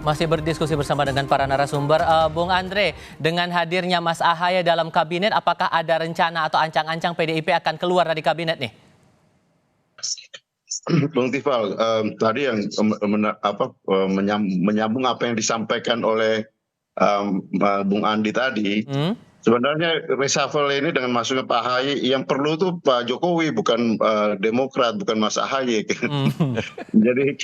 Masih berdiskusi bersama dengan para narasumber. Bung Andre, dengan hadirnya Mas Ahaye dalam kabinet, apakah ada rencana atau ancang-ancang PDIP akan keluar dari kabinet nih? Bung Tifal, tadi yang menyambung apa yang disampaikan oleh Bung Andi tadi, sebenarnya reshuffle ini dengan masuknya Pak Ahaye yang perlu tuh Pak Jokowi, bukan Demokrat, bukan Mas Ahaye. Jadi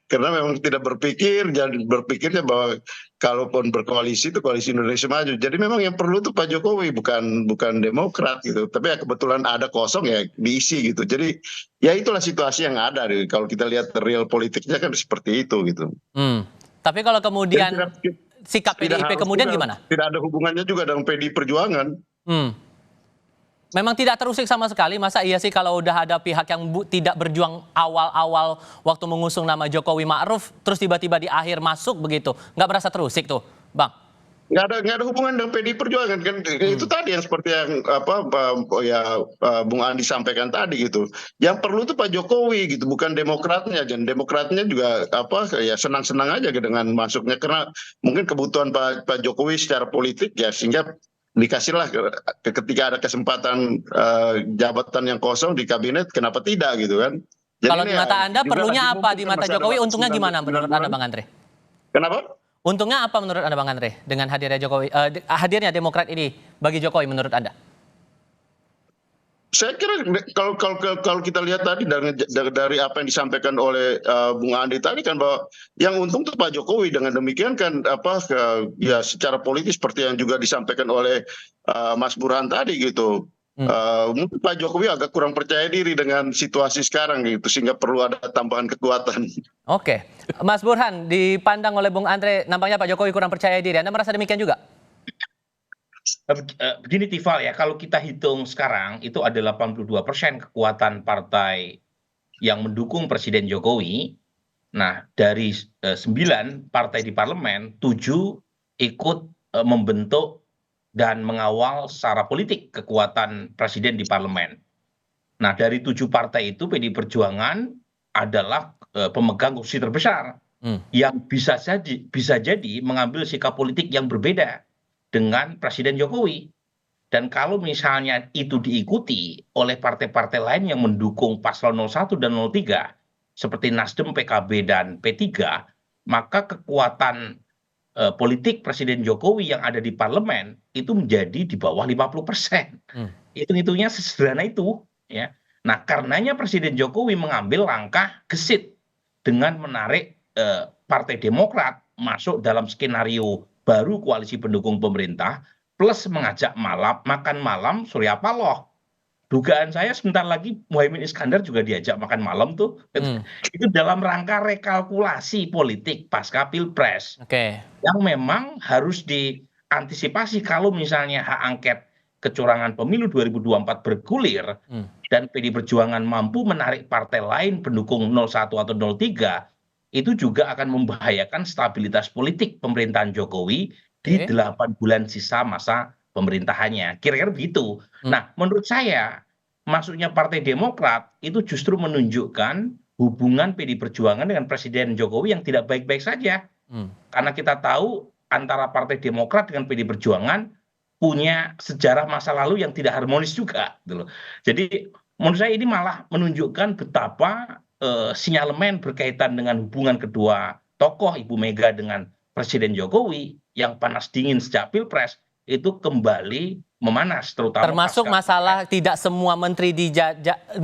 karena memang tidak berpikir, jadi berpikirnya bahwa kalaupun berkoalisi itu koalisi Indonesia Maju. Jadi memang yang perlu tuh Pak Jokowi, bukan Demokrat gitu. Tapi ya kebetulan ada kosong ya diisi gitu. Jadi ya itulah situasi yang ada. Kalau kita lihat real politiknya kan seperti itu gitu. Tapi kalau kemudian sikap PDIP kemudian gimana? Tidak ada hubungannya juga dengan PDI Perjuangan. Memang tidak terusik sama sekali. Masa iya sih kalau udah ada pihak yang tidak berjuang awal-awal waktu mengusung nama Jokowi Ma'ruf, terus tiba-tiba di akhir masuk begitu, nggak berasa terusik tuh, Bang? Nggak ada hubungan dengan PDI Perjuangan kan. Itu tadi yang seperti yang Bung Andi sampaikan tadi gitu. Yang perlu itu Pak Jokowi gitu, bukan Demokratnya. Dan Demokratnya juga ya senang-senang aja dengan masuknya, karena mungkin kebutuhan Pak Jokowi secara politik ya, sehingga dikasihlah ketika ada kesempatan jabatan yang kosong di kabinet, kenapa tidak gitu kan. Jadi kalau di mata Anda perlunya apa di mata Jokowi, untungnya gimana menurut Anda, Bang Andre? Kenapa? Untungnya apa menurut Anda, Bang Andre, dengan hadirnya Jokowi, hadirnya Demokrat ini bagi Jokowi menurut Anda? Saya kira kalau kita lihat tadi dari apa yang disampaikan oleh Bung Andi tadi kan, bahwa yang untung itu Pak Jokowi. Dengan demikian kan ya secara politis seperti yang juga disampaikan oleh Mas Burhan tadi gitu. Mungkin Pak Jokowi agak kurang percaya diri dengan situasi sekarang gitu, sehingga perlu ada tambahan kekuatan. Oke, Mas Burhan, dipandang oleh Bung Andre nampaknya Pak Jokowi kurang percaya diri. Anda merasa demikian juga? Begini Tifal ya, kalau kita hitung sekarang itu ada 82% kekuatan partai yang mendukung Presiden Jokowi. Nah, dari 9 partai di parlemen, 7 ikut membentuk dan mengawal secara politik kekuatan Presiden di parlemen. Nah, dari 7 partai itu PDI Perjuangan adalah pemegang kursi terbesar yang bisa jadi mengambil sikap politik yang berbeda dengan Presiden Jokowi. Dan kalau misalnya itu diikuti oleh partai-partai lain yang mendukung paslon 01 dan 03, seperti Nasdem, PKB, dan P3, maka kekuatan politik Presiden Jokowi yang ada di parlemen itu menjadi di bawah 50%. Hitung-hitungnya sesederhana itu. Ya. Nah, karenanya Presiden Jokowi mengambil langkah gesit dengan menarik Partai Demokrat masuk dalam skenario baru koalisi pendukung pemerintah, plus mengajak makan malam Surya Paloh. Dugaan saya sebentar lagi Muhaimin Iskandar juga diajak makan malam tuh. Itu dalam rangka rekalkulasi politik pasca Pilpres. Yang memang harus diantisipasi kalau misalnya hak angket kecurangan pemilu 2024 bergulir dan PDI Perjuangan mampu menarik partai lain pendukung 01 atau 03, itu juga akan membahayakan stabilitas politik pemerintahan Jokowi di 8 bulan sisa masa pemerintahannya. Kira-kira begitu. Nah, menurut saya masuknya Partai Demokrat itu justru menunjukkan hubungan PDI Perjuangan dengan Presiden Jokowi yang tidak baik-baik saja. Karena kita tahu antara Partai Demokrat dengan PDI Perjuangan punya sejarah masa lalu yang tidak harmonis juga. Jadi menurut saya ini malah menunjukkan betapa sinyalemen berkaitan dengan hubungan kedua tokoh, Ibu Mega dengan Presiden Jokowi yang panas dingin sejak Pilpres itu kembali memanas, terutama termasuk masalah tidak semua menteri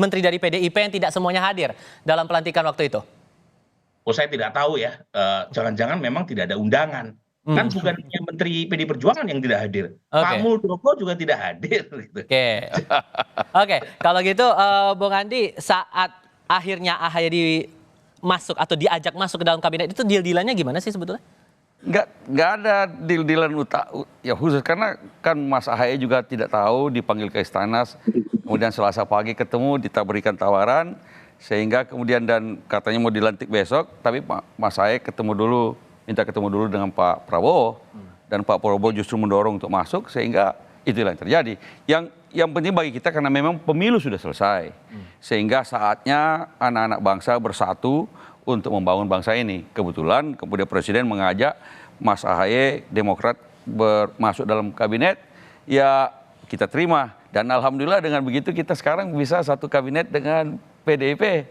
dari PDIP yang tidak semuanya hadir dalam pelantikan waktu itu. Oh, saya tidak tahu ya, jangan-jangan memang tidak ada undangan. Kan bukan hanya Menteri PDI Perjuangan yang tidak hadir, Pak Muldoko juga tidak hadir. Oke, kalau gitu Bung Andi, saat akhirnya Ahaye diajak masuk ke dalam kabinet itu deal-dealannya gimana sih sebetulnya? Nggak ada deal-dealan ya khusus, karena kan Mas Ahaye juga tidak tahu, dipanggil ke istana, kemudian Selasa pagi ketemu, berikan tawaran, sehingga kemudian dan katanya mau dilantik besok, tapi Mas Ahaye minta ketemu dulu dengan Pak Prabowo, dan Pak Prabowo justru mendorong untuk masuk, sehingga itulah yang terjadi. Yang penting bagi kita karena memang pemilu sudah selesai, sehingga saatnya anak-anak bangsa bersatu untuk membangun bangsa ini. Kebetulan kemudian Presiden mengajak Mas AHY Demokrat masuk dalam kabinet, ya kita terima. Dan alhamdulillah dengan begitu kita sekarang bisa satu kabinet dengan PDIP.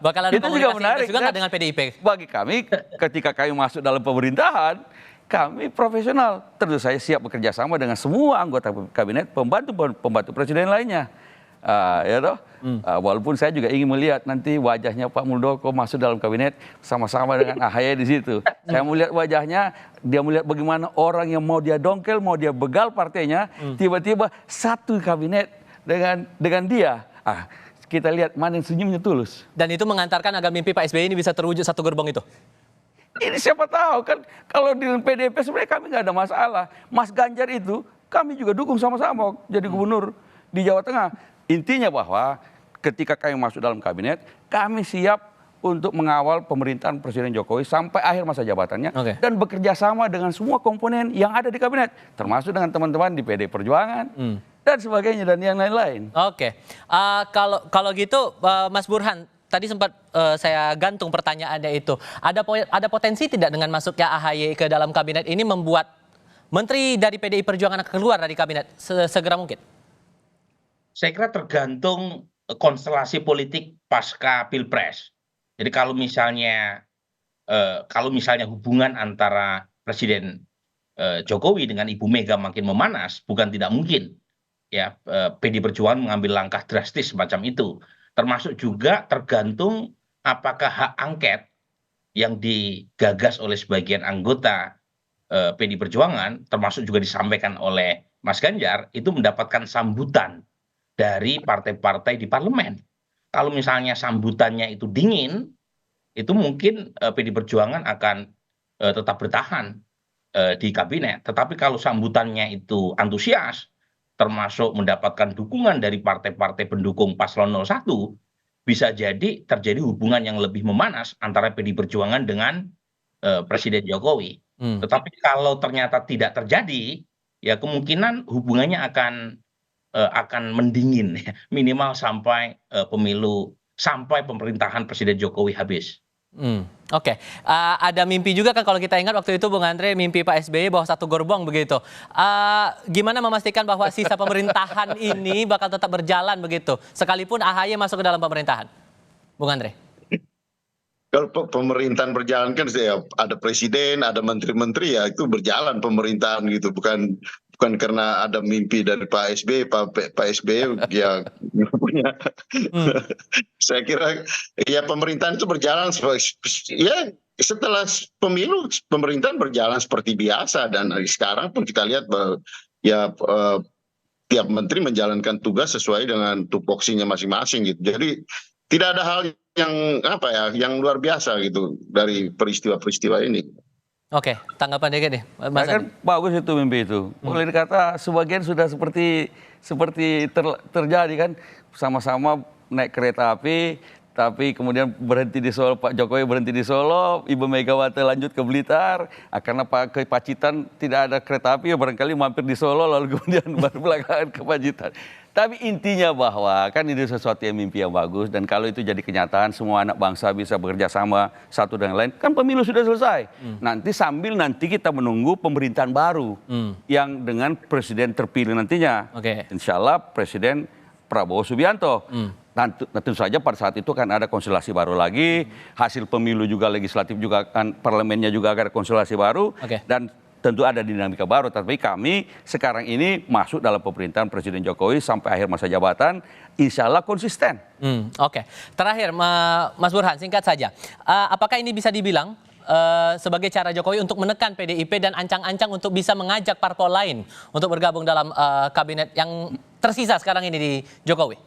Bakal ada Itu juga komunikasi menarik juga nggak kan? dengan PDIP? Bagi kami, ketika kami masuk dalam pemerintahan, kami profesional. Tentu saya siap bekerja sama dengan semua anggota kabinet, pembantu presiden lainnya. Ya toh? Walaupun saya juga ingin melihat nanti wajahnya Pak Muldoko masuk dalam kabinet sama-sama dengan AHY di situ. Saya melihat wajahnya, dia melihat bagaimana orang yang mau dia dongkel, mau dia begal partainya, tiba-tiba satu kabinet dengan dia. Kita lihat mana yang senyumnya tulus. Dan itu mengantarkan agar mimpi Pak SBY ini bisa terwujud satu gerbong itu? Ini siapa tahu kan, kalau di PDIP sebenarnya kami nggak ada masalah. Mas Ganjar itu kami juga dukung sama-sama jadi gubernur di Jawa Tengah. Intinya bahwa ketika kami masuk dalam kabinet, kami siap untuk mengawal pemerintahan Presiden Jokowi sampai akhir masa jabatannya. Dan bekerja sama dengan semua komponen yang ada di kabinet, termasuk dengan teman-teman di PD Perjuangan dan sebagainya dan yang lain-lain. Oke, kalau gitu Mas Burhan, tadi sempat saya gantung pertanyaannya itu. Ada potensi tidak dengan masuknya AHY ke dalam kabinet ini membuat menteri dari PDI Perjuangan akan keluar dari kabinet segera mungkin? Saya kira tergantung konstelasi politik pasca Pilpres. Jadi kalau misalnya hubungan antara Presiden Jokowi dengan Ibu Mega makin memanas, bukan tidak mungkin ya PDI Perjuangan mengambil langkah drastis semacam itu. Termasuk juga tergantung apakah hak angket yang digagas oleh sebagian anggota PDI Perjuangan, termasuk juga disampaikan oleh Mas Ganjar, itu mendapatkan sambutan dari partai-partai di parlemen. Kalau misalnya sambutannya itu dingin, itu mungkin PDI Perjuangan akan tetap bertahan di kabinet. Tetapi kalau sambutannya itu antusias, termasuk mendapatkan dukungan dari partai-partai pendukung paslon 01, bisa jadi terjadi hubungan yang lebih memanas antara PDI Perjuangan dengan Presiden Jokowi. Tetapi kalau ternyata tidak terjadi, ya kemungkinan hubungannya akan mendingin, minimal sampai sampai pemerintahan Presiden Jokowi habis. Oke. Ada mimpi juga kan kalau kita ingat waktu itu Bung Andre, mimpi Pak SBY bahwa satu gerbong begitu. Gimana memastikan bahwa sisa pemerintahan ini bakal tetap berjalan begitu, sekalipun AHY masuk ke dalam pemerintahan, Bung Andre? Kalau pemerintahan berjalan kan ya ada presiden, ada menteri-menteri, ya itu berjalan pemerintahan gitu, bukan karena ada mimpi dari Pak SBY. Pak SBY ya punya. Saya kira ya pemerintahan itu berjalan ya setelah pemilu, pemerintahan berjalan seperti biasa, dan sekarang pun kita lihat bahwa ya tiap menteri menjalankan tugas sesuai dengan tupoksinya masing-masing gitu. Jadi tidak ada hal yang luar biasa gitu dari peristiwa-peristiwa ini. Oke, tanggapan dikit nih, Mas Kan bagus itu mimpi itu. Boleh dikata sebagian sudah seperti terjadi kan, sama-sama naik kereta api, tapi kemudian berhenti di Solo, Pak Jokowi berhenti di Solo, Ibu Megawati lanjut ke Blitar, karena ke Pacitan tidak ada kereta api, ya barangkali mampir di Solo lalu kemudian baru belakangan ke Pacitan. Tapi intinya bahwa kan ini sesuatu yang mimpi yang bagus, dan kalau itu jadi kenyataan semua anak bangsa bisa bekerja sama satu dengan lain, kan pemilu sudah selesai. Nanti kita menunggu pemerintahan baru yang dengan presiden terpilih nantinya. Insya Allah Presiden Prabowo Subianto. Tentu saja pada saat itu kan ada konstelasi baru lagi, hasil pemilu juga legislatif juga kan, parlemennya juga ada konstelasi baru, dan tentu ada dinamika baru. Tapi kami sekarang ini masuk dalam pemerintahan Presiden Jokowi sampai akhir masa jabatan, insya Allah konsisten. Oke. Terakhir, Mas Burhan, singkat saja. Apakah ini bisa dibilang sebagai cara Jokowi untuk menekan PDIP dan ancang-ancang untuk bisa mengajak parpol lain untuk bergabung dalam kabinet yang tersisa sekarang ini di Jokowi?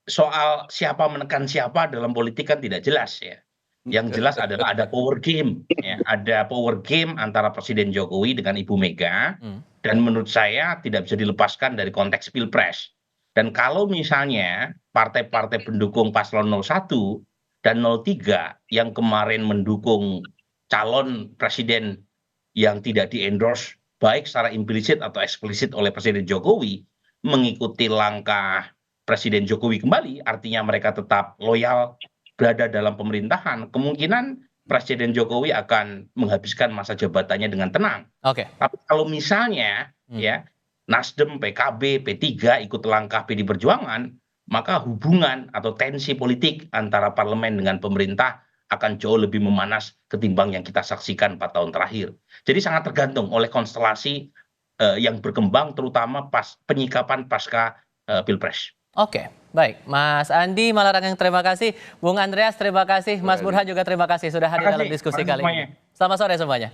Soal siapa menekan siapa dalam politik kan tidak jelas ya. Yang jelas adalah ada power game, ya. Ada power game antara Presiden Jokowi dengan Ibu Mega, dan menurut saya tidak bisa dilepaskan dari konteks Pilpres. Dan kalau misalnya partai-partai pendukung paslon 01 dan 03 yang kemarin mendukung calon presiden yang tidak di-endorse baik secara implisit atau eksplisit oleh Presiden Jokowi, mengikuti langkah Presiden Jokowi kembali, artinya mereka tetap loyal berada dalam pemerintahan, kemungkinan Presiden Jokowi akan menghabiskan masa jabatannya dengan tenang. Oke. Tapi kalau misalnya ya Nasdem, PKB, P3 ikut langkah PD Perjuangan, maka hubungan atau tensi politik antara parlemen dengan pemerintah akan jauh lebih memanas ketimbang yang kita saksikan 4 tahun terakhir. Jadi sangat tergantung oleh konstelasi yang berkembang, terutama penyikapan pasca Pilpres. Oke, baik. Mas Andi Malarangeng, terima kasih. Bung Andreas, terima kasih. Mas Burhan juga terima kasih sudah hadir dalam diskusi kali ini. Selamat sore semuanya.